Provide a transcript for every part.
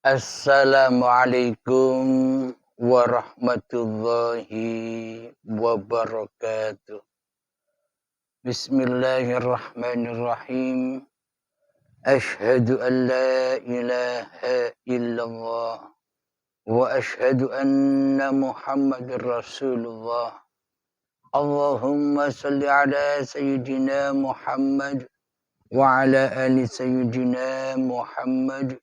Assalamualaikum warahmatullahi wabarakatuh. Bismillahirrahmanirrahim. Ashhadu an la ilaha illallah wa ashhadu anna Muhammadar Rasulullah. Allahumma salli ala sayyidina Muhammad wa ala ali sayyidina Muhammad.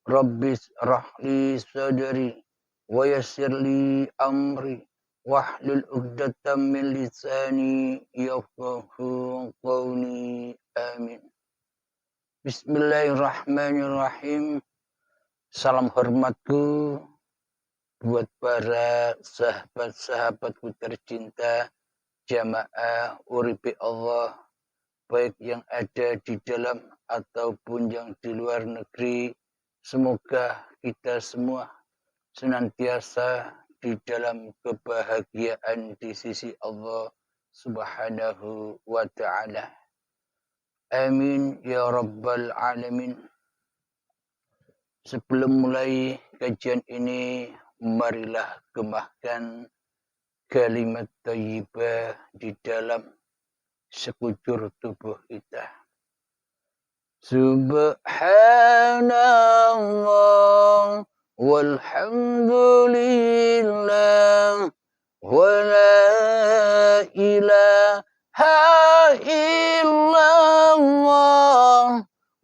Rabbis rahli sadri wa yassirli amri wahlul 'uqdatam min lisani yafqahu qawli. Amin. Bismillahirrahmanirrahim. Salam hormatku buat para sahabat-sahabatku tercinta jamaah Uripi Allah, baik yang ada di dalam ataupun yang di luar negeri. Semoga kita semua senantiasa di dalam kebahagiaan di sisi Allah Subhanahu wa ta'ala. Amin ya rabbal alamin. Sebelum mulai kajian ini, marilah gemahkan kalimat thayyibah di dalam sekujur tubuh kita. Subhanallah walhamdulillah wa la ilaha illallah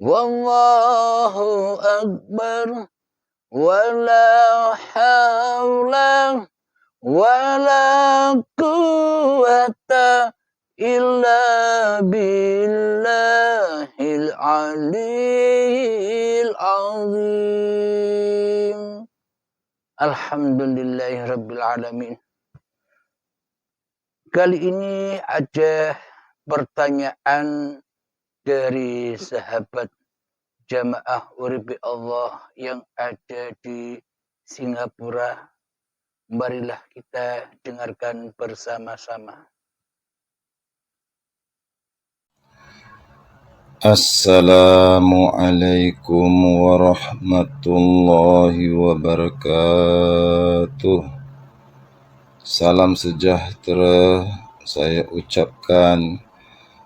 wallahu akbar wa la hawla wa la quwwata illa billahil aliyil azim. Alhamdulillahirabbil alamin. Kali ini ada pertanyaan dari sahabat jamaah Uripi Allah yang ada di Singapura. Marilah kita dengarkan bersama-sama. Assalamualaikum warahmatullahi wabarakatuh. Salam sejahtera saya ucapkan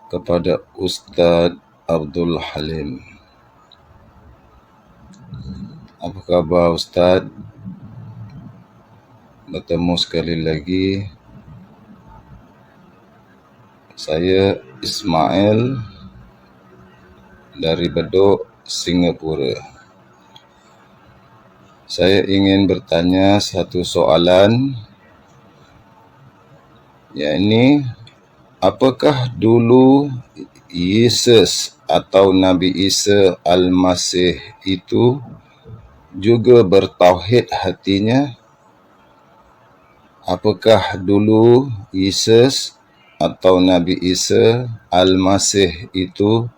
kepada Ustadz Abdul Halim. Apa kabar Ustadz? Bertemu sekali lagi. Saya Ismail dari Bedok, Singapura. Saya ingin bertanya satu soalan, yakni apakah dulu Yesus atau Nabi Isa Al-Masih itu juga bertauhid hatinya? Apakah dulu Yesus atau Nabi Isa Al-Masih itu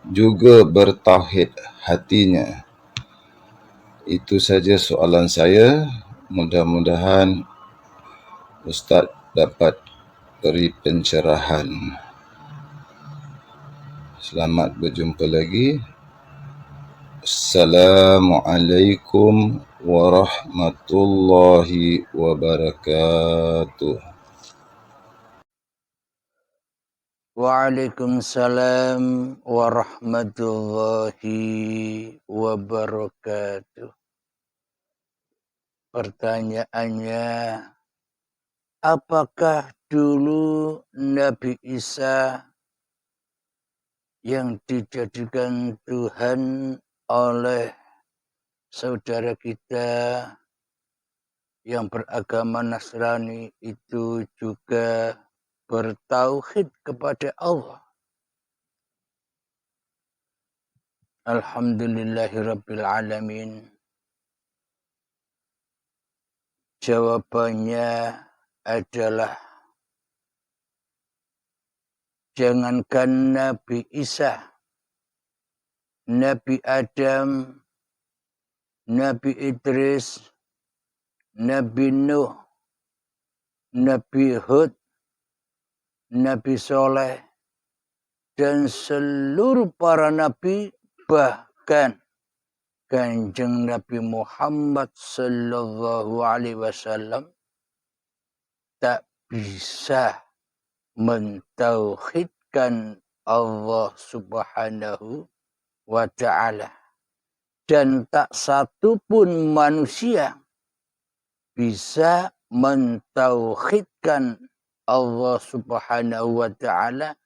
juga bertauhid hatinya? Itu saja soalan saya. Mudah-mudahan Ustaz dapat beri pencerahan. Selamat berjumpa lagi. Assalamualaikum warahmatullahi wabarakatuh. Waalaikumsalam warahmatullahi wabarakatuh. Pertanyaannya, apakah dulu Nabi Isa yang dijadikan Tuhan oleh saudara kita yang beragama Nasrani itu juga bertauhid kepada Allah? Alhamdulillahirabbil alamin. Jawabannya adalah jangankan Nabi Isa, Nabi Adam, Nabi Idris, Nabi Nuh, Nabi Hud, Nabi Soleh, dan seluruh para nabi, bahkan Kanjeng Nabi Muhammad sallallahu alaihi wasallam tak bisa mentauhidkan Allah Subhanahu wa ta'ala. Dan tak satu pun manusia bisa mentauhidkan Allah Subhanahu wa ta'ala,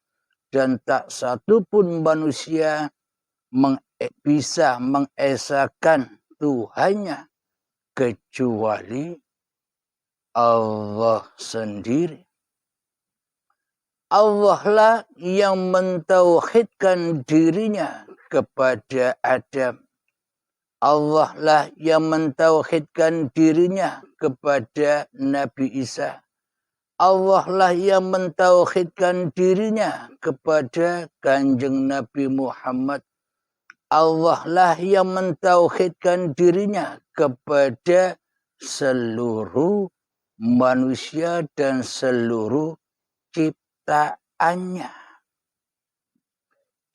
dan tak satu pun manusia bisa mengesahkan Tuhannya kecuali Allah sendiri. Allah lah yang mentauhidkan dirinya kepada Adam. Allah lah yang mentauhidkan dirinya kepada Nabi Isa. Allah lah yang mentauhidkan dirinya kepada Kanjeng Nabi Muhammad. Allah lah yang mentauhidkan dirinya kepada seluruh manusia dan seluruh ciptaannya.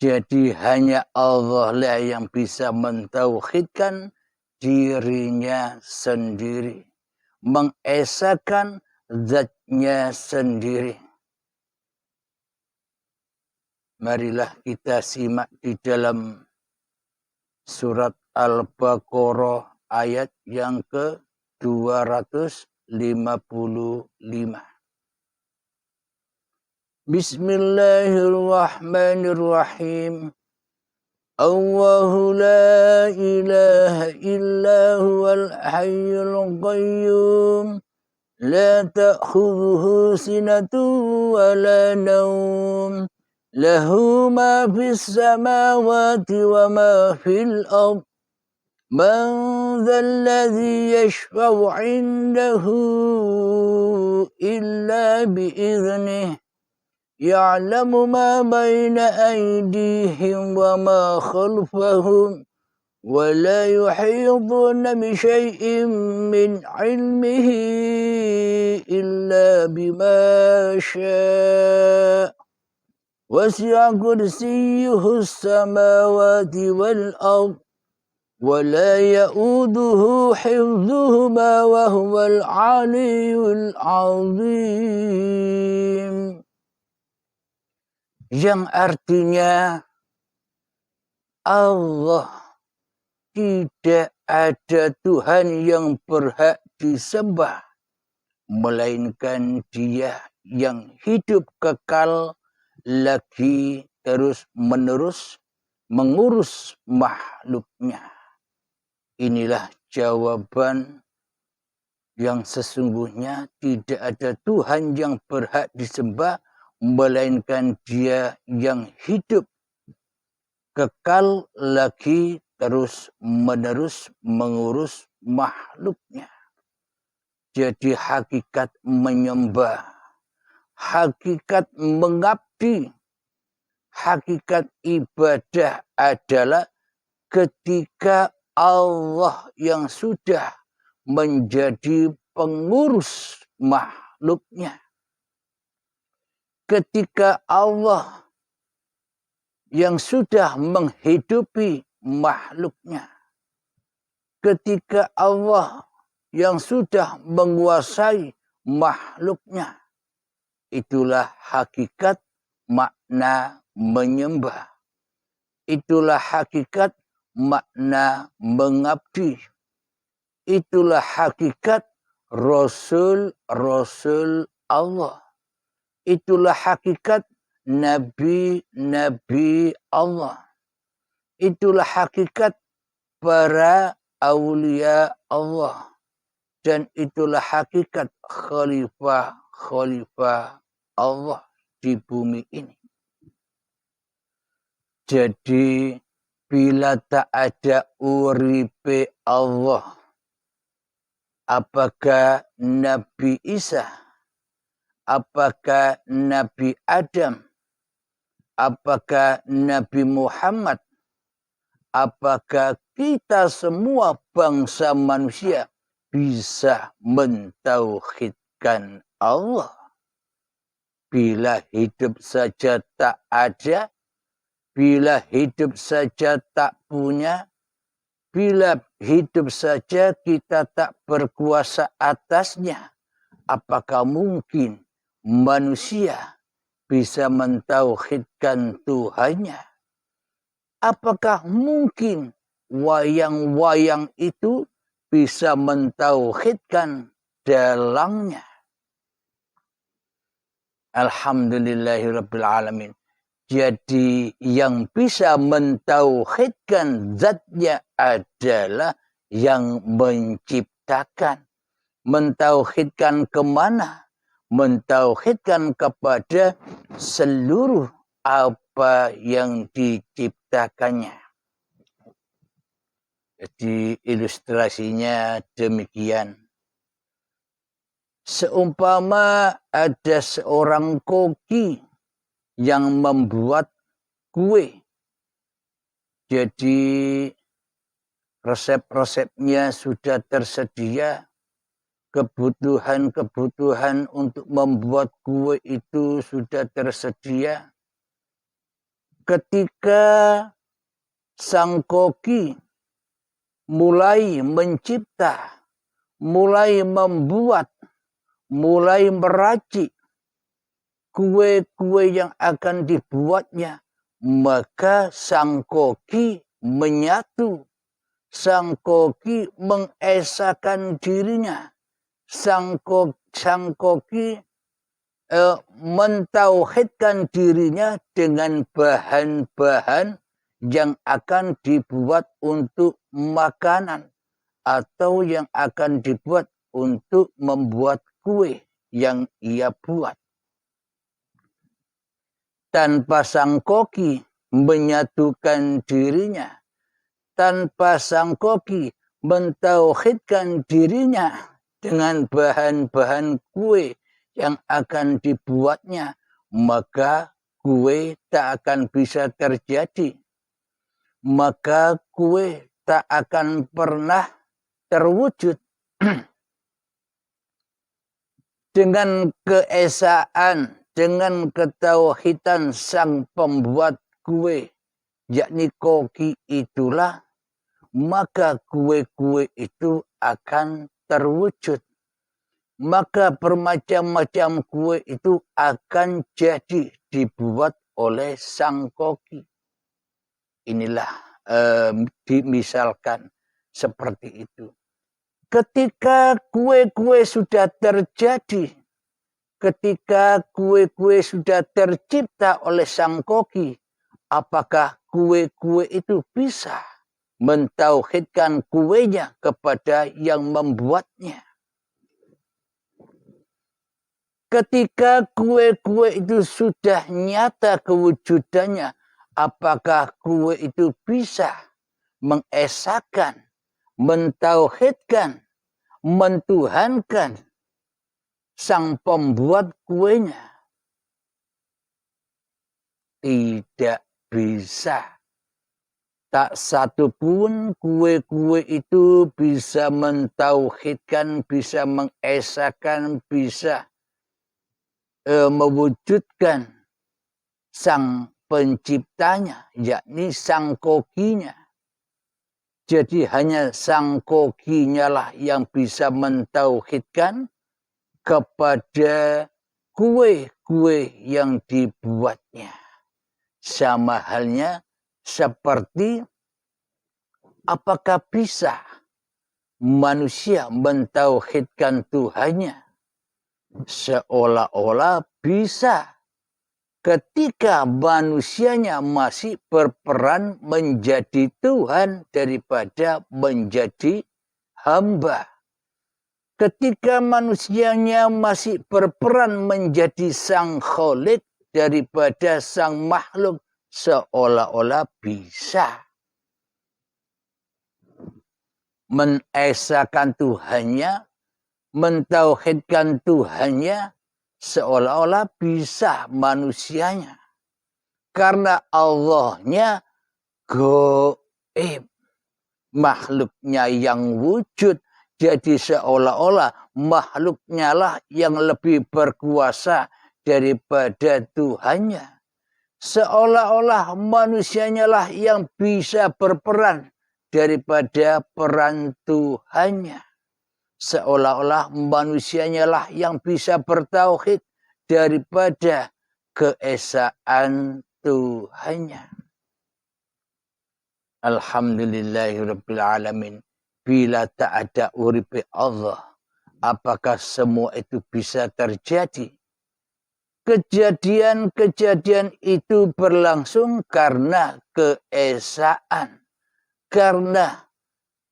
Jadi hanya Allah lah yang bisa mentauhidkan dirinya sendiri, mengesahkan zatnya sendiri. Marilah kita simak di dalam surat Al-Baqarah ayat yang ke-255. Bismillahirrahmanirrahim. Allahu la ilaha illa huwal hayyul qayyum. La ta'khudhuhu sinatun wa la nawm. Lahu ma fis samawati wa ma fil ard. Man dhal ladzi yashfa'u 'indahu illa bi'idhnihi. Ya'lamu ma baina aydihim wa ma khalfahum. ولا يحيطون بشيء من علمه إلا بما شاء وسع كرسيه السماوات والأرض ولا يؤوده حفظهما وهو العلي العظيم. Yang artinya Allah, tidak ada Tuhan yang berhak disembah melainkan Dia yang hidup kekal lagi terus menerus mengurus makhluknya. Inilah jawaban yang sesungguhnya tidak ada Tuhan yang berhak disembah melainkan Dia yang hidup kekal lagi terus menerus mengurus makhluknya. Jadi hakikat menyembah, hakikat mengabdi, hakikat ibadah adalah ketika Allah yang sudah menjadi pengurus makhluknya. Ketika Allah yang sudah menghidupi makhluknya. Ketika Allah yang sudah menguasai makhluknya. Itulah hakikat makna menyembah. Itulah hakikat makna mengabdi. Itulah hakikat Rasul-Rasul Allah. Itulah hakikat Nabi-Nabi Allah. Itulah hakikat para aulia Allah. Dan itulah hakikat khalifah-khalifah Allah di bumi ini. Jadi bila tak ada uripe Allah, apakah Nabi Isa, apakah Nabi Adam, apakah Nabi Muhammad, apakah kita semua bangsa manusia bisa mentauhidkan Allah? Bila hidup saja tak ada, bila hidup saja tak punya, Bila hidup saja kita tak berkuasa atasnya, apakah mungkin manusia bisa mentauhidkan Tuhannya? Apakah mungkin wayang-wayang itu bisa mentauhidkan dalangnya? Alhamdulillahirrabbilalamin. Jadi yang bisa mentauhidkan zatnya adalah yang menciptakan. Mentauhidkan kemana? Mentauhidkan kepada seluruh apa yang diciptakannya. Jadi ilustrasinya demikian. Seumpama ada seorang koki yang membuat kue. Jadi resep-resepnya sudah tersedia. Kebutuhan-kebutuhan untuk membuat kue itu sudah tersedia. Ketika sang koki mulai mencipta, mulai membuat, mulai meracik kue-kue yang akan dibuatnya, maka sang koki menyatu. Sang koki mengesahkan dirinya. Sang koki mentauhidkan dirinya dengan bahan-bahan yang akan dibuat untuk makanan atau yang akan dibuat untuk membuat kue yang ia buat. Tanpa sang koki menyatukan dirinya, tanpa sang koki mentauhidkan dirinya dengan bahan-bahan kue yang akan dibuatnya, maka kue tak akan bisa terjadi. Maka kue tak akan pernah terwujud. Dengan keesaan, dengan ketauhidan sang pembuat kue, yakni koki itulah, maka kue-kue itu akan terwujud. Maka bermacam-macam kue itu akan jadi dibuat oleh sang koki. Inilah dimisalkan seperti itu. Ketika kue-kue sudah terjadi, ketika kue-kue sudah tercipta oleh sang koki, apakah kue-kue itu bisa mentauhidkan kuenya kepada yang membuatnya? Ketika kue-kue itu sudah nyata kewujudannya, apakah kue itu bisa mengesahkan, mentauhidkan, mentuhankan sang pembuat kuenya? Tidak bisa. Tak satu pun kue-kue itu bisa mentauhidkan, bisa mengesahkan, bisa mewujudkan sang penciptanya, yakni sang kokinya. Jadi hanya sang kokinya lah yang bisa mentauhidkan kepada kue-kue yang dibuatnya. Sama halnya seperti apakah bisa manusia mentauhidkan Tuhannya? Seolah-olah bisa ketika manusianya masih berperan menjadi Tuhan daripada menjadi hamba. Ketika manusianya masih berperan menjadi sang kholik daripada sang makhluk, seolah-olah bisa mengesahkan Tuhannya, mentauhidkan Tuhannya, seolah-olah bisa manusianya. Karena Allahnya gaib, makhluknya yang wujud, jadi seolah-olah makhluknya lah yang lebih berkuasa daripada Tuhannya. Seolah-olah manusianya lah yang bisa berperan daripada peran Tuhannya. Seolah-olah manusianya lah yang bisa bertauhid daripada keesaan Tuhannya. Alhamdulillahirabbil alamin. Bila tak ada uripe Allah, apakah semua itu bisa terjadi? Kejadian-kejadian itu berlangsung karena keesaan, karena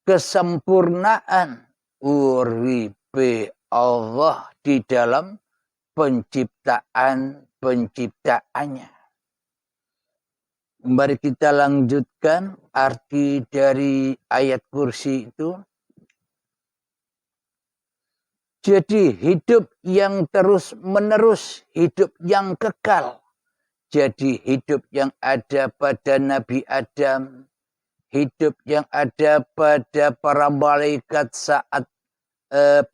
kesempurnaan uripe Allah di dalam penciptaannya. Mari kita lanjutkan arti dari ayat kursi itu. Jadi hidup yang terus menerus, hidup yang kekal. Jadi hidup yang ada pada Nabi Adam, hidup yang ada pada para malaikat saat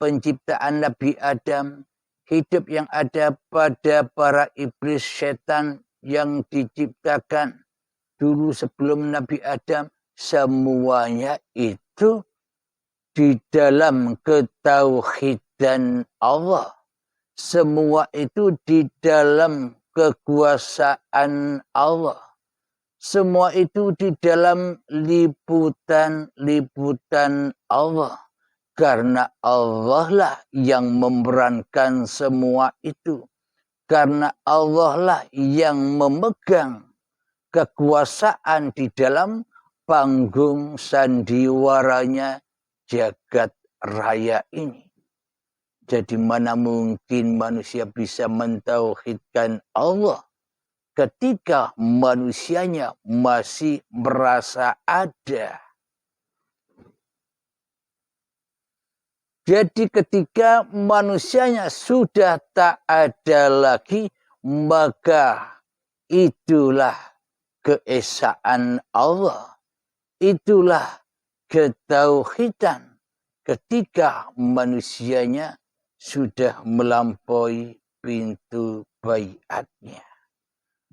penciptaan Nabi Adam, hidup yang ada pada para iblis setan yang diciptakan dulu sebelum Nabi Adam, semuanya itu di dalam ketauhidan Allah. Semua itu di dalam kekuasaan Allah. Semua itu di dalam liputan-liputan Allah. Karena Allah lah yang memerankan semua itu. Karena Allah lah yang memegang kekuasaan di dalam panggung sandiwaranya jagat raya ini. Jadi mana mungkin manusia bisa mentauhidkan Allah ketika manusianya masih merasa ada. Jadi ketika manusianya sudah tak ada lagi, maka itulah keesaan Allah. Itulah ketauhidan ketika manusianya sudah melampaui pintu baiatnya.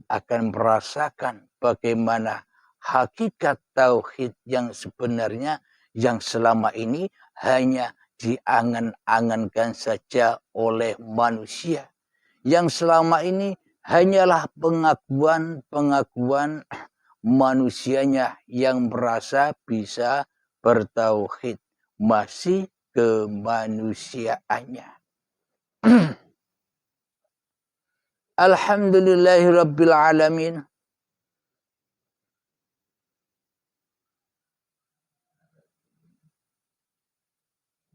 Akan merasakan bagaimana hakikat tauhid yang sebenarnya yang selama ini hanya diangan-angankan saja oleh manusia. Yang selama ini hanyalah pengakuan manusianya yang merasa bisa bertauhid, masih kemanusiaannya. Alhamdulillahirabbil alamin.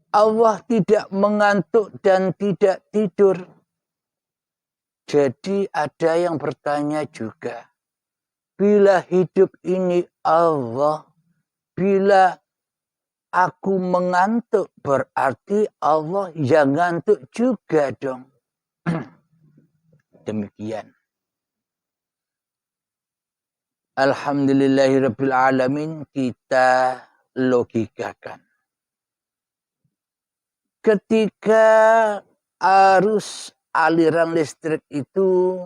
Allah tidak mengantuk dan tidak tidur. Jadi ada yang bertanya juga, bila hidup ini Allah, bila aku mengantuk berarti Allah yang ngantuk juga dong. Demikian. Alhamdulillahirabbil alamin, kita logikakan. Ketika arus aliran listrik itu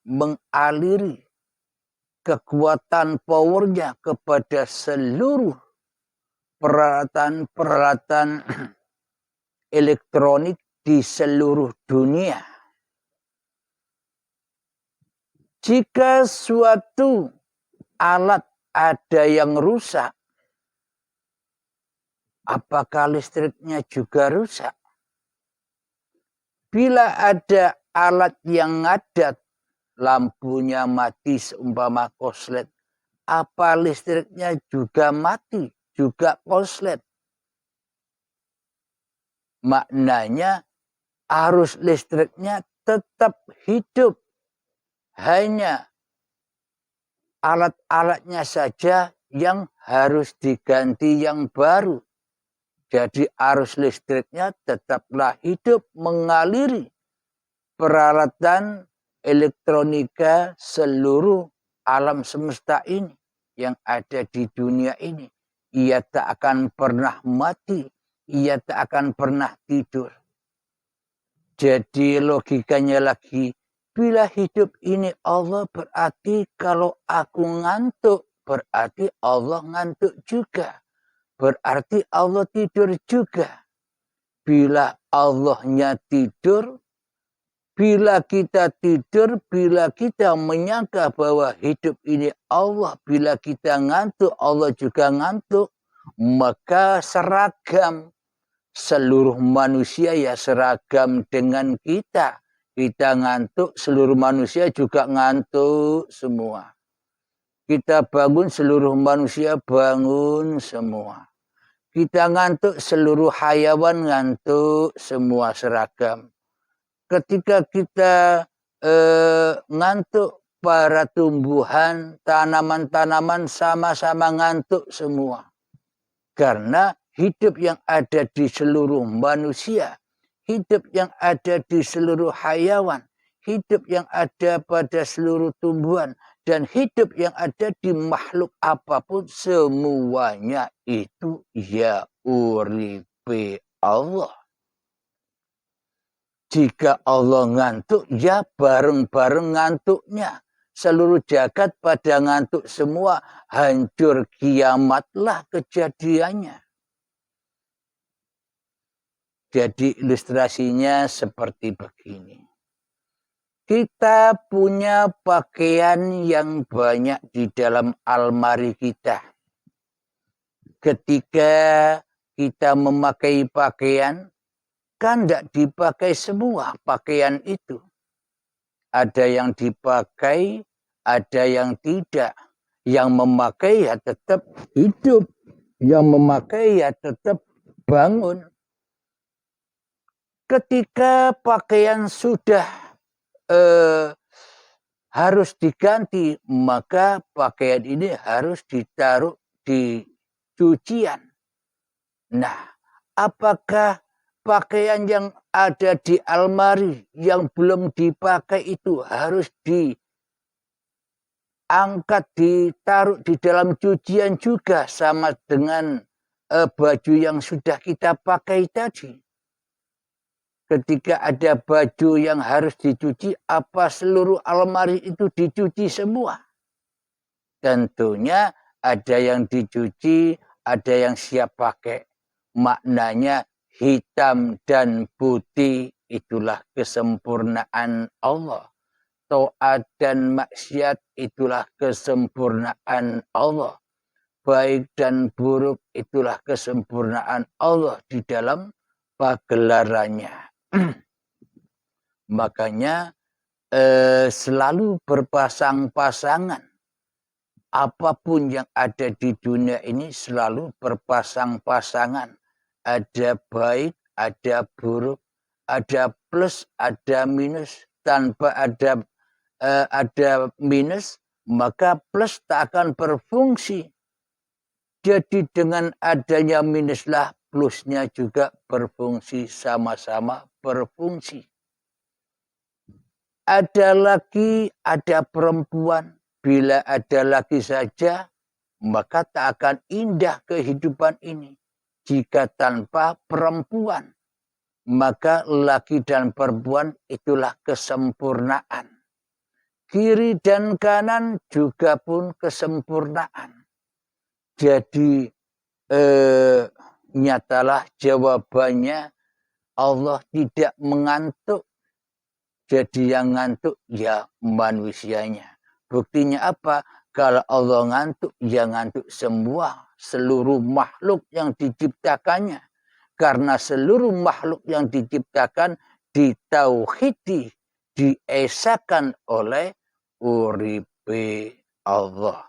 mengaliri kekuatan powernya kepada seluruh peralatan elektronik di seluruh dunia. Jika suatu alat ada yang rusak, apakah listriknya juga rusak? Bila ada alat yang ngadat, lampunya mati seumpama koslet, apa listriknya juga mati, juga koslet? Maknanya arus listriknya tetap hidup. Hanya alat-alatnya saja yang harus diganti yang baru. Jadi arus listriknya tetaplah hidup mengaliri peralatan elektronika seluruh alam semesta ini yang ada di dunia ini. Ia tak akan pernah mati, ia tak akan pernah tidur. Jadi logikanya lagi, bila hidup ini Allah berarti kalau aku ngantuk berarti Allah ngantuk juga. Berarti Allah tidur juga. Bila Allahnya tidur, bila kita tidur, bila kita menyangka bahwa hidup ini Allah, bila kita ngantuk, Allah juga ngantuk, maka seragam. Seluruh manusia ya seragam dengan kita. Kita ngantuk, seluruh manusia juga ngantuk semua. Kita bangun, seluruh manusia bangun semua. Kita ngantuk, seluruh hayawan ngantuk, semua seragam. Ketika kita ngantuk, para tumbuhan, tanaman-tanaman sama-sama ngantuk semua. Karena hidup yang ada di seluruh manusia, hidup yang ada di seluruh hayawan, hidup yang ada pada seluruh tumbuhan, dan hidup yang ada di makhluk apapun, semuanya itu ya uripe Allah. Jika Allah ngantuk, ya bareng-bareng ngantuknya. Seluruh jagat pada ngantuk semua, hancur kiamatlah kejadiannya. Jadi ilustrasinya seperti begini. Kita punya pakaian yang banyak di dalam almari kita. Ketika kita memakai pakaian, kan tidak dipakai semua pakaian itu. Ada yang dipakai, ada yang tidak. Yang memakai ya tetap hidup. Yang memakai ya tetap bangun. Ketika pakaian sudah harus diganti, maka pakaian ini harus ditaruh di cucian. Nah, apakah pakaian yang ada di almari yang belum dipakai itu harus diangkat, ditaruh di dalam cucian juga sama dengan baju yang sudah kita pakai tadi? Ketika ada baju yang harus dicuci, apa seluruh almari itu dicuci semua? Tentunya ada yang dicuci, ada yang siap pakai. Maknanya hitam dan putih itulah kesempurnaan Allah. Taat dan maksiat itulah kesempurnaan Allah. Baik dan buruk itulah kesempurnaan Allah di dalam pagelarannya. Makanya selalu berpasang-pasangan. Apapun yang ada di dunia ini selalu berpasang-pasangan. Ada baik, ada buruk, ada plus, ada minus. Tanpa ada minus, maka plus tak akan berfungsi. Jadi dengan adanya minuslah plusnya juga berfungsi, sama-sama berfungsi. Ada laki, ada perempuan. Bila ada laki saja, maka tak akan indah kehidupan ini. Jika tanpa perempuan, maka laki dan perempuan itulah kesempurnaan. Kiri dan kanan juga pun kesempurnaan. Jadi nyatalah jawabannya, Allah tidak mengantuk. Jadi yang ngantuk ya manusianya. Buktinya apa? Kalau Allah ngantuk, ya ngantuk semua. Seluruh makhluk yang diciptakannya. Karena seluruh makhluk yang diciptakan ditauhidi, diesakan oleh uripe Allah.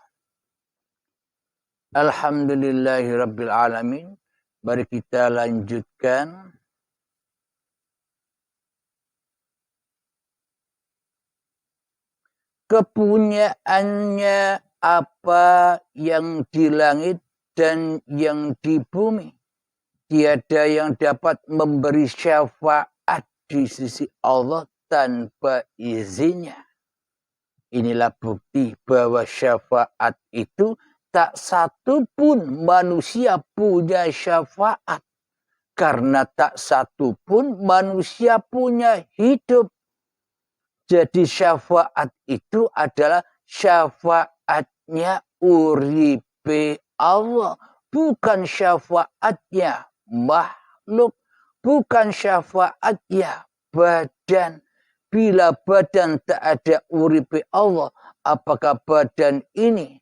Alhamdulillahirabbil alamin. Mari kita lanjutkan. Kepunyaannya apa yang di langit dan yang di bumi. Tiada yang dapat memberi syafaat di sisi Allah tanpa izinnya. Inilah bukti bahwa syafaat itu tak satu pun manusia punya syafaat. Karena tak satu pun manusia punya hidup. Jadi syafaat itu adalah syafaatnya uripe Allah, bukan syafaatnya makhluk, bukan syafaatnya badan. Bila badan tak ada uripe Allah, apakah badan ini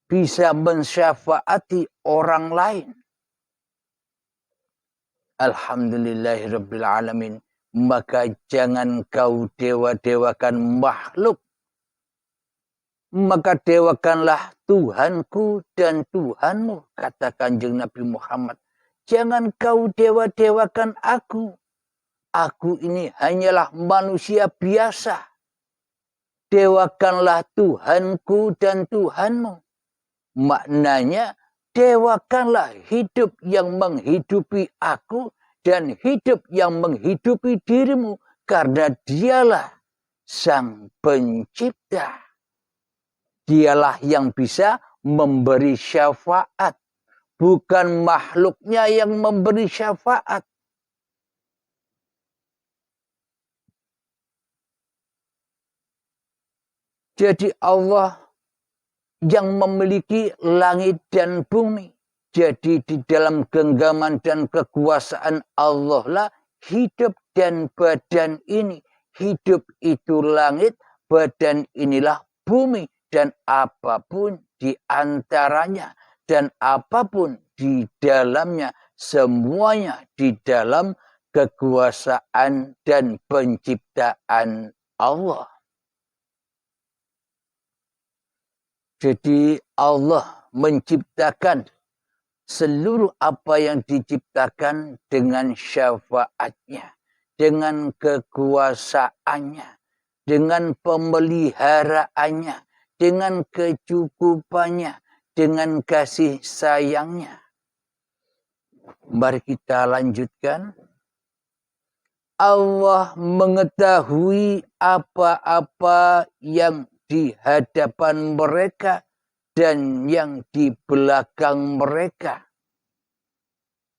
bisa mensyafaati orang lain? Alhamdulillahirrabbilalamin. Maka jangan kau dewa-dewakan makhluk. Maka dewakanlah Tuhanku dan Tuhanmu, kata Kanjeng Nabi Muhammad. Jangan kau dewa-dewakan aku. Aku ini hanyalah manusia biasa. Dewakanlah Tuhanku dan Tuhanmu. Maknanya, dewakanlah hidup yang menghidupi aku dan hidup yang menghidupi dirimu. Karena dialah sang pencipta. Dialah yang bisa memberi syafaat. Bukan makhluknya yang memberi syafaat. Jadi Allah yang memiliki langit dan bumi. Jadi di dalam genggaman dan kekuasaan Allah lah hidup dan badan ini. Hidup itu langit, badan inilah bumi. Dan apapun di antaranya dan apapun di dalamnya, semuanya di dalam kekuasaan dan penciptaan Allah. Jadi Allah menciptakan seluruh apa yang diciptakan dengan syafaatnya, dengan kekuasaannya, dengan pemeliharaannya, dengan kecukupannya, dengan kasih sayangnya. Mari kita lanjutkan. Allah mengetahui apa-apa yang di hadapan mereka dan yang di belakang mereka.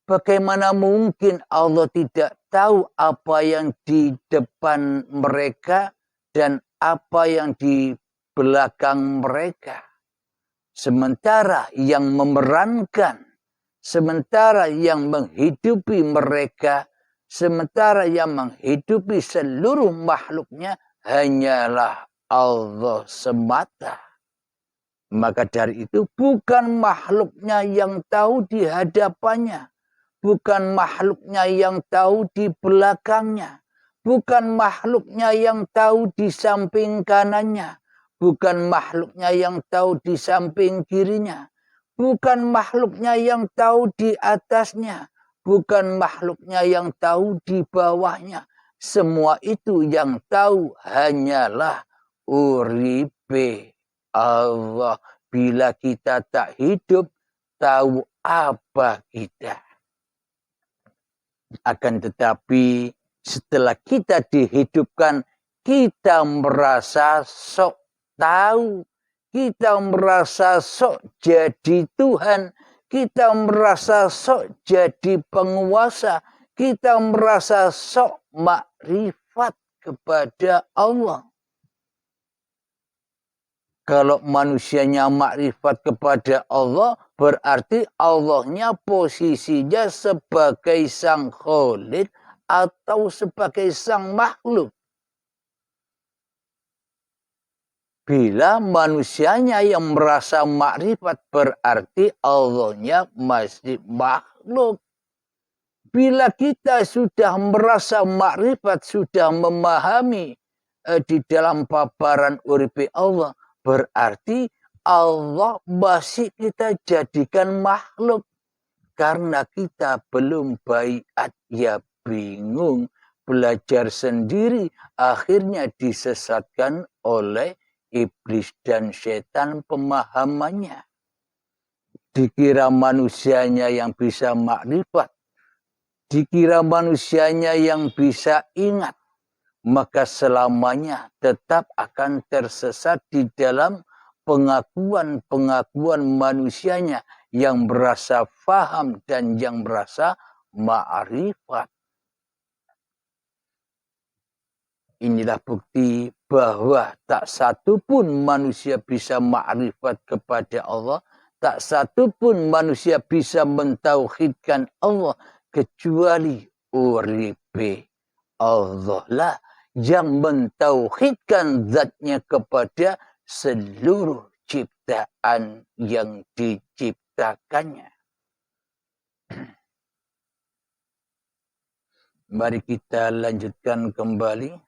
Bagaimana mungkin Allah tidak tahu apa yang di depan mereka dan apa yang di belakang mereka? Sementara yang memerankan, sementara yang menghidupi mereka, sementara yang menghidupi seluruh makhluknya hanyalah Allah semata. Maka dari itu bukan makhluknya yang tahu di hadapannya. Bukan makhluknya yang tahu di belakangnya. Bukan makhluknya yang tahu di samping kanannya. Bukan makhluknya yang tahu di samping kirinya. Bukan makhluknya yang tahu di atasnya. Bukan makhluknya yang tahu di bawahnya. Semua itu yang tahu hanyalah uripe Allah. Bila kita tak hidup, tahu apa kita. Akan tetapi setelah kita dihidupkan, kita merasa sok tahu. Kita merasa sok jadi Tuhan. Kita merasa sok jadi penguasa. Kita merasa sok makrifat kepada Allah. Kalau manusianya makrifat kepada Allah, berarti Allahnya posisinya sebagai sang khalid atau sebagai sang makhluk. Bila manusianya yang merasa makrifat, berarti Allahnya masih makhluk. Bila kita sudah merasa makrifat, sudah memahami di dalam paparan uripe Allah, berarti Allah masih kita jadikan makhluk. Karena kita belum baiat, ya bingung. Belajar sendiri, akhirnya disesatkan oleh iblis dan setan pemahamannya. Dikira manusianya yang bisa makrifat. Dikira manusianya yang bisa ingat. Maka selamanya tetap akan tersesat di dalam pengakuan-pengakuan manusianya yang merasa faham dan yang merasa ma'rifat. Inilah bukti bahwa tak satu pun manusia bisa ma'rifat kepada Allah. Tak satu pun manusia bisa mentauhidkan Allah kecuali uripe Allah lah yang mentauhidkan zatnya kepada seluruh ciptaan yang diciptakannya. Mari kita lanjutkan kembali.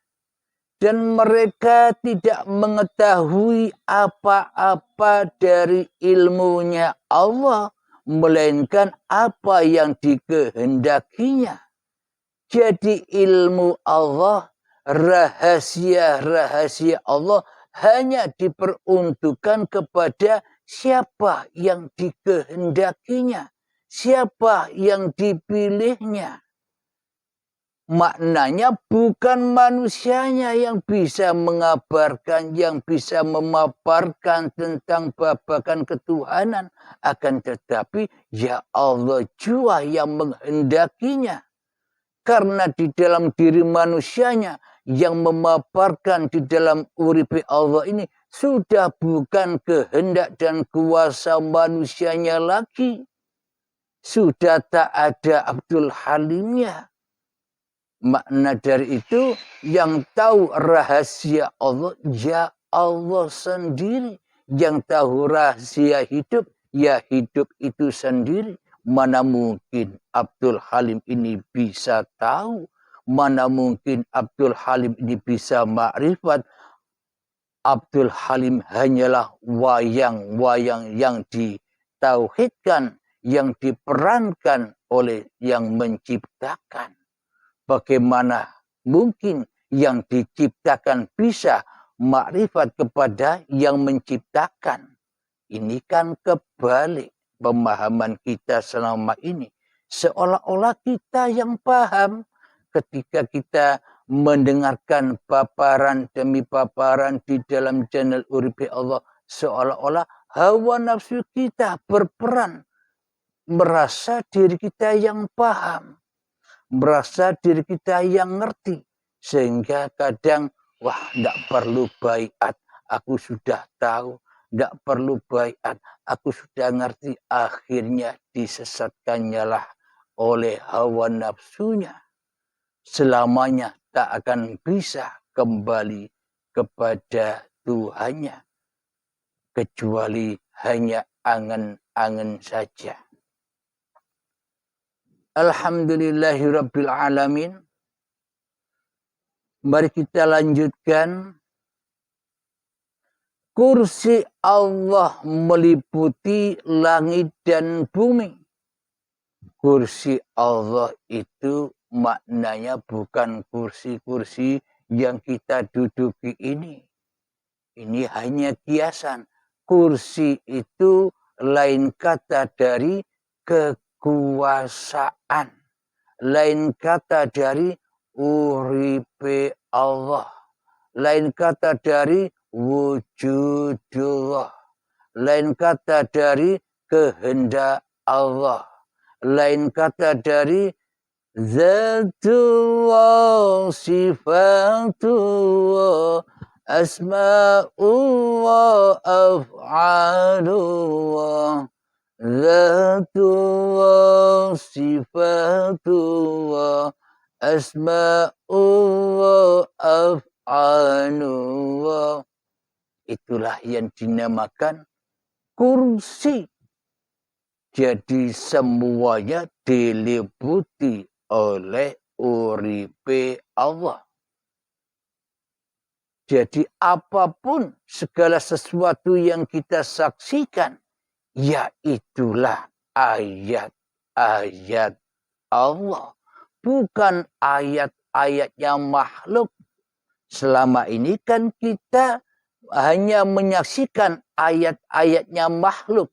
Dan mereka tidak mengetahui apa-apa dari ilmunya Allah, melainkan apa yang dikehendakinya. Jadi ilmu Allah, rahasia-rahasia Allah hanya diperuntukkan kepada siapa yang dikehendakinya, siapa yang dipilihnya. Maknanya bukan manusianya yang bisa mengabarkan, yang bisa memaparkan tentang babakan ketuhanan. Akan tetapi ya Allah jua yang menghendakinya. Karena di dalam diri manusianya yang memaparkan di dalam uripe Allah ini sudah bukan kehendak dan kuasa manusianya lagi. Sudah tak ada Abdul Halimnya. Makna dari itu yang tahu rahasia Allah ya Allah sendiri. Yang tahu rahasia hidup ya hidup itu sendiri. Mana mungkin Abdul Halim ini bisa tahu. Mana mungkin Abdul Halim ini bisa makrifat. Abdul Halim hanyalah wayang-wayang yang ditauhidkan, yang diperankan oleh yang menciptakan. Bagaimana mungkin yang diciptakan bisa makrifat kepada yang menciptakan? Ini kan kebalik pemahaman kita selama ini. Seolah-olah kita yang paham ketika kita mendengarkan paparan demi paparan di dalam channel Uripe Allah. Seolah-olah hawa nafsu kita berperan merasa diri kita yang paham. Merasa diri kita yang ngerti. Sehingga kadang, wah tidak perlu baiat. Aku sudah tahu. Tidak perlu baiat. Aku sudah ngerti. Akhirnya disesatkannya lah oleh hawa nafsunya. Selamanya tak akan bisa kembali kepada Tuhannya. Kecuali hanya angan-angan saja. Alhamdulillahirabbil alamin. Mari kita lanjutkan. Kursi Allah meliputi langit dan bumi. Kursi Allah itu maknanya bukan kursi-kursi yang kita duduki ini. Ini hanya kiasan. Kursi itu lain kata dari kekuasaan. Lain kata dari uripe Allah. Lain kata dari wujudullah. Lain kata dari kehendak Allah. Lain kata dari zatullah, sifatullah, asma'ullah, af'alullah. Zatullah, sifatullah, asma'ullah, af'alullah. Itulah yang dinamakan kursi. Jadi semuanya diliputi oleh uripe Allah. Jadi apapun segala sesuatu yang kita saksikan, ya itulah ayat-ayat Allah. Bukan ayat-ayatnya makhluk. Selama ini kan kita hanya menyaksikan ayat-ayatnya makhluk.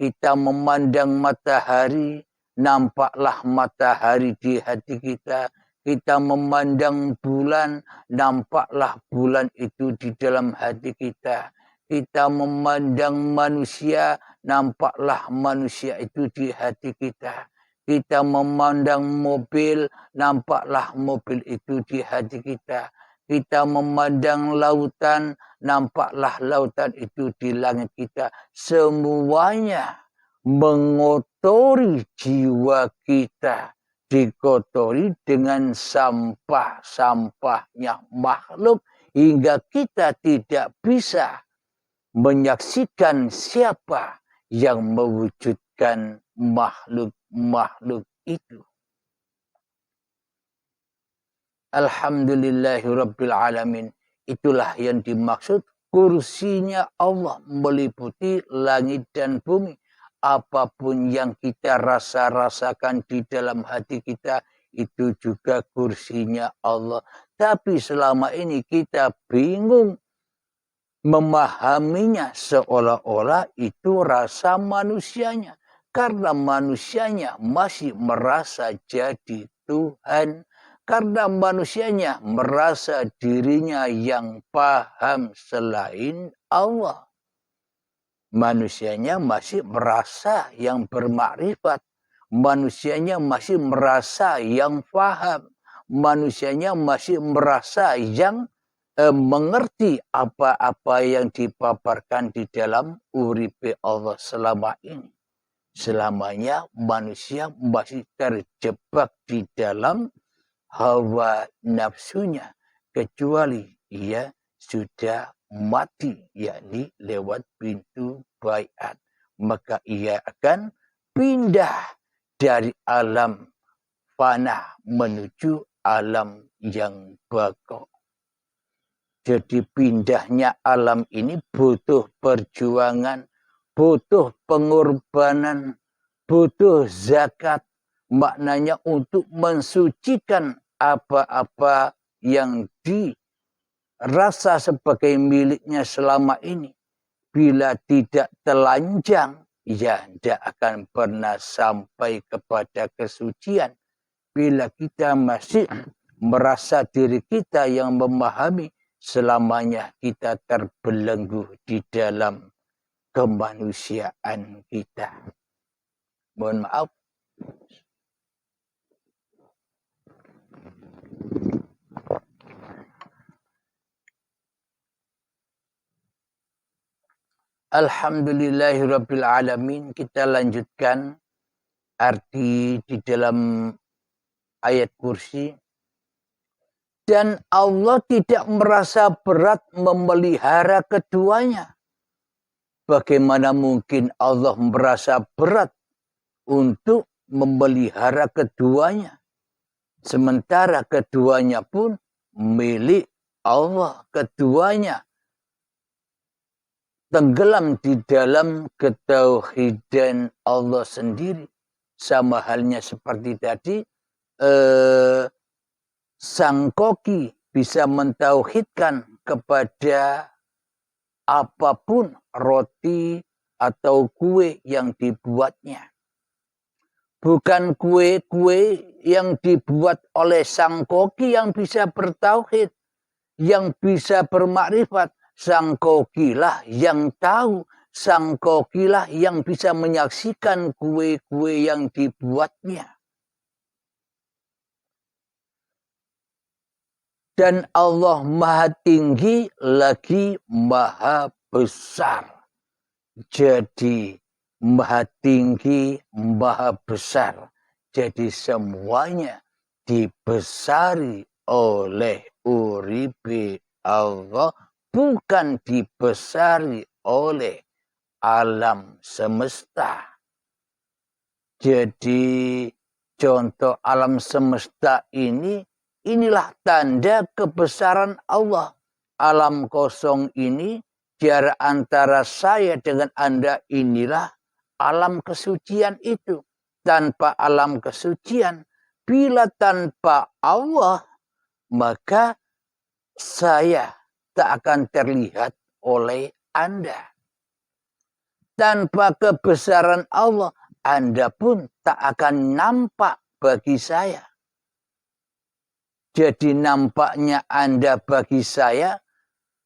Kita memandang matahari, nampaklah matahari di hati kita. Kita memandang bulan, nampaklah bulan itu di dalam hati kita. Kita memandang manusia, nampaklah manusia itu di hati kita. Kita memandang mobil, nampaklah mobil itu di hati kita. kita memandang lautan, nampaklah lautan itu di langit kita. Semuanya mengotori jiwa kita. Dikotori dengan sampah-sampahnya makhluk. Hingga kita tidak bisa menyaksikan siapa yang mewujudkan makhluk-makhluk itu. Alhamdulillahirrabbilalamin. Itulah yang dimaksud kursinya Allah meliputi langit dan bumi. Apapun yang kita rasakan di dalam hati kita, itu juga kursinya Allah. Tapi selama ini kita bingung memahaminya, seolah-olah itu rasa manusianya. Karena manusianya masih merasa jadi Tuhan. Karena manusianya merasa dirinya yang paham selain Allah. Manusianya masih merasa yang bermakrifat. Manusianya masih merasa yang paham. Manusianya masih merasa yang mengerti apa-apa yang dipaparkan di dalam uripe Allah selama ini. Selamanya manusia masih terjebak di dalam hawa nafsunya, kecuali ia sudah mati, yakni lewat pintu baiat, maka ia akan pindah dari alam fana menuju alam yang baqo. Jadi pindahnya alam ini butuh perjuangan, butuh pengorbanan, butuh zakat. Maknanya untuk mensucikan apa-apa yang dirasa sebagai miliknya selama ini. Bila tidak telanjang, ya tidak akan pernah sampai kepada kesucian. Bila kita masih merasa diri kita yang memahami, selamanya kita terbelenggu di dalam kemanusiaan kita. Mohon maaf. Alhamdulillahirrabbilalamin. Kita lanjutkan arti di dalam ayat kursi. Dan Allah tidak merasa berat memelihara keduanya. Bagaimana mungkin Allah merasa berat untuk memelihara keduanya? Sementara keduanya pun milik Allah. Keduanya tenggelam di dalam ketauhidan Allah sendiri. Sama halnya seperti tadi, sang koki bisa mentauhidkan kepada apapun roti atau kue yang dibuatnya. Bukan kue-kue yang dibuat oleh sang koki yang bisa bertauhid, yang bisa bermakrifat. Sang kokilah yang tahu, sang kokilah yang bisa menyaksikan kue-kue yang dibuatnya. Dan Allah Maha Tinggi lagi Maha Besar. Jadi Maha Tinggi, Maha Besar. Jadi semuanya dibesari oleh uripe Allah, bukan dibesari oleh alam semesta. Jadi contoh alam semesta ini, inilah tanda kebesaran Allah. Alam kosong ini, jarak antara saya dengan Anda, inilah alam kesucian itu. Tanpa alam kesucian, bila tanpa Allah, maka saya tak akan terlihat oleh Anda. Tanpa kebesaran Allah, Anda pun tak akan nampak bagi saya. Jadi nampaknya Anda bagi saya,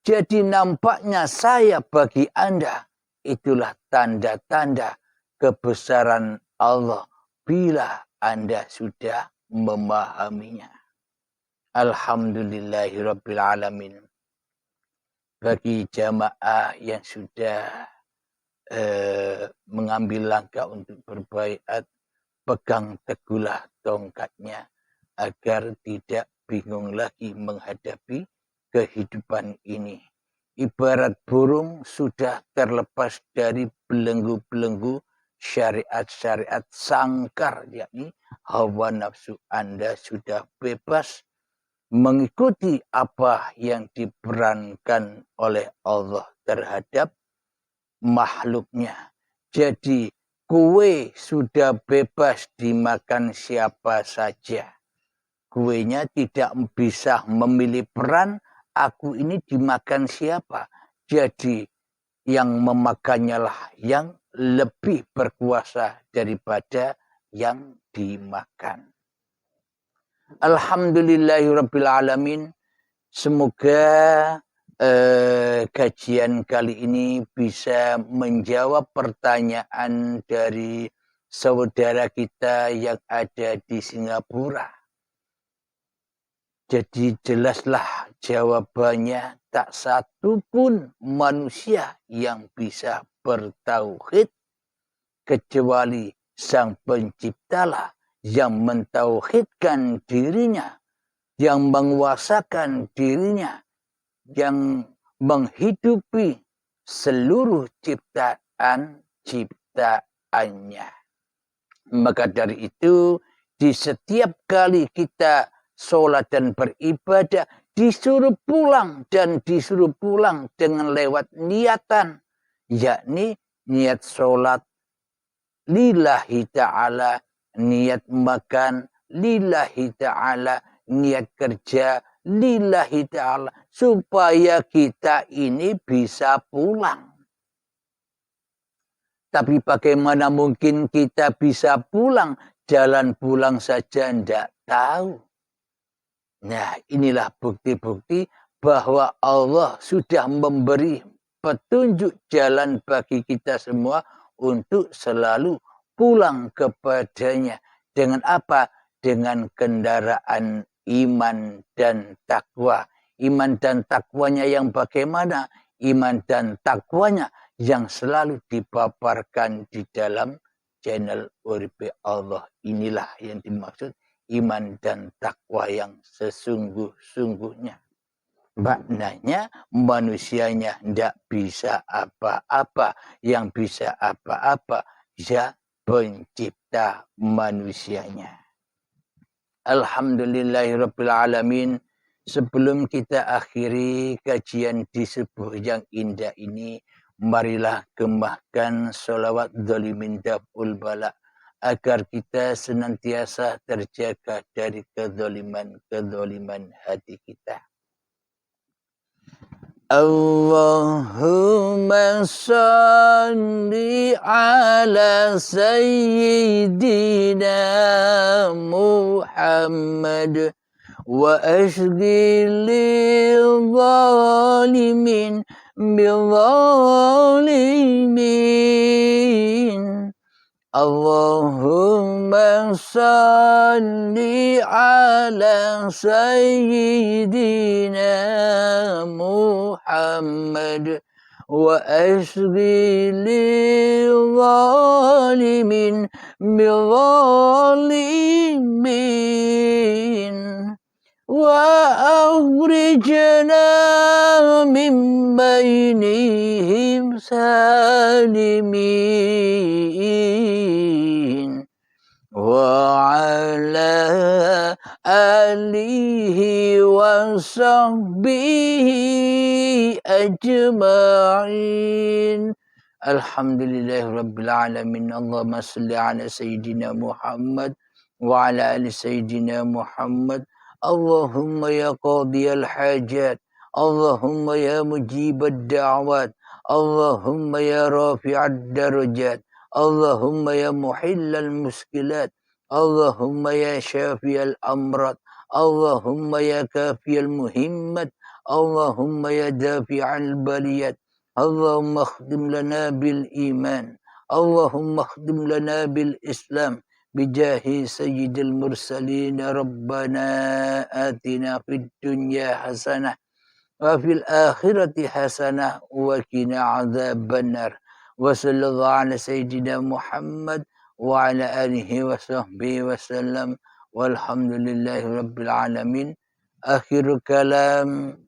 jadi nampaknya saya bagi Anda. Itulah tanda-tanda kebesaran Allah bila Anda sudah memahaminya. Alhamdulillahirabbil alamin. Bagi jamaah yang sudah mengambil langkah untuk berbaiat, pegang teguhlah tongkatnya agar tidak bingung lagi menghadapi kehidupan ini. Ibarat burung sudah terlepas dari belenggu-belenggu syariat-syariat sangkar, yakni hawa nafsu Anda sudah bebas mengikuti apa yang diperankan oleh Allah terhadap makhluknya. Jadi kue sudah bebas dimakan siapa saja. Kuenya tidak bisa memilih peran, aku ini dimakan siapa. Jadi yang memakannya lah yang lebih berkuasa daripada yang dimakan. Alhamdulillahirabbil alamin. Semoga kajian kali ini bisa menjawab pertanyaan dari saudara kita yang ada di Singapura. Jadi jelaslah jawabannya, tak satu pun manusia yang bisa bertauhid kecuali Sang Penciptalah yang mentauhidkan dirinya, yang menguasakan dirinya, yang menghidupi seluruh ciptaan-ciptaannya. Maka dari itu, di setiap kali kita sholat dan beribadah, disuruh pulang dan disuruh pulang dengan lewat niatan, yakni niat sholat lillahi ta'ala, niat makan lillahi ta'ala, niat kerja lillahi ta'ala, supaya kita ini bisa pulang. Tapi bagaimana mungkin kita bisa pulang? Jalan pulang saja tidak tahu. Nah, inilah bukti-bukti bahwa Allah sudah memberi petunjuk jalan bagi kita semua untuk selalu pulang kepadanya. Dengan apa? Dengan kendaraan iman dan takwa. Iman dan takwanya yang bagaimana? Iman dan takwanya yang selalu dipaparkan di dalam channel Uripe Allah. Inilah yang dimaksud iman dan takwa yang sesungguh-sungguhnya. Maknanya manusianya tidak bisa apa-apa. Yang bisa apa-apa ya pencipta manusianya. Alhamdulillahirabbil alamin. Sebelum kita akhiri kajian di subuh yang indah ini, marilah gemahkan sholawat dzalimin daf'ul bala agar kita senantiasa terjaga dari kezaliman hati kita. Allahumma salli ala sayyidina Muhammad wa ashghil zalimin bizalimin. Allahumma salli ala sayyidina Muhammad wa ashghil zalimin bizalimin wa akhrijna min bainihim salimin wa ala alihi wa sahbihi ajma'in. Alhamdulillahirabbil alamin. Allahumma salli ala sayyidina Muhammad wa ala ali sayyidina Muhammad. Allahumma ya qadiyal hajat, Allahumma ya mujibad da'wat, Allahumma ya rafi'ad darajat, Allahumma ya muhillal muskilat, Allahumma ya syafiyal amrat, Allahumma ya kafiyal muhimmat, Allahumma ya dafi'al baliyat, Allahumma khdim lana bil iman, Allahumma khdim lana bil islam, bijahi sayyidil mursalin rabbana atina fid dunya hasanah wa fil akhirati hasanah wa qina adzabannar wa sallallahu ala sayyidina Muhammad wa ala alihi wa sahbihi wa sallam walhamdulillahi rabbil alamin. Akhirul kalam,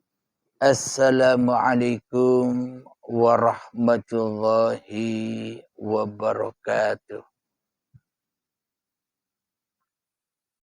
assalamualaikum warahmatullahi wabarakatuh.